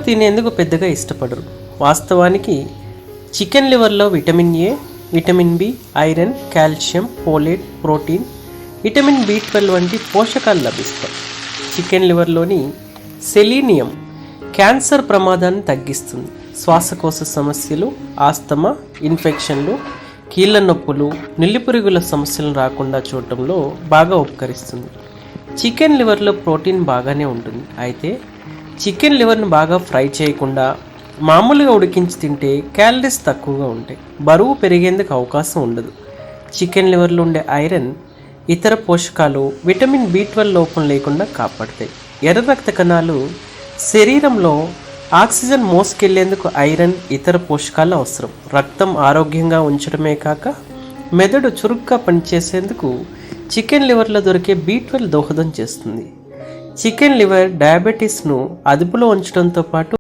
తినేందుకు పెద్దగా ఇష్టపడరు. వాస్తవానికి చికెన్ లివర్లో vitamin A, vitamin B, iron, calcium, folate, protein, vitamin బి12 వంటి పోషకాలు లభిస్తాయి. చికెన్ లివర్లోని సెలీనియం క్యాన్సర్ ప్రమాదాన్ని తగ్గిస్తుంది. శ్వాసకోశ సమస్యలు, ఆస్తమా, ఇన్ఫెక్షన్లు, కీళ్ళ నొప్పులు, నిల్లిపురుగుల సమస్యలను రాకుండా చూడటంలో బాగా ఉపకరిస్తుంది. చికెన్ లివర్లో ప్రోటీన్ బాగానే ఉంటుంది. అయితే చికెన్ లివర్ను బాగా ఫ్రై చేయకుండా మామూలుగా ఉడికించి తింటే క్యాలరీస్ తక్కువగా ఉంటాయి, బరువు పెరిగేందుకు అవకాశం ఉండదు. చికెన్ లివర్లో ఉండే ఐరన్, ఇతర పోషకాలు విటమిన్ బి12 లోపం లేకుండా కాపాడతాయి. ఎర్ర రక్త కణాలు శరీరంలో ఆక్సిజన్ మోసుకెళ్లేందుకు ఐరన్, ఇతర పోషకాలు అవసరం. రక్తం ఆరోగ్యంగా ఉంచడమే కాక మెదడు చురుగ్గా పనిచేసేందుకు చికెన్ లివర్లో దొరికే బి12 దోహదం చేస్తుంది. చికెన్ లివర్ డయాబెటీస్ను అదుపులో ఉంచడంతో పాటు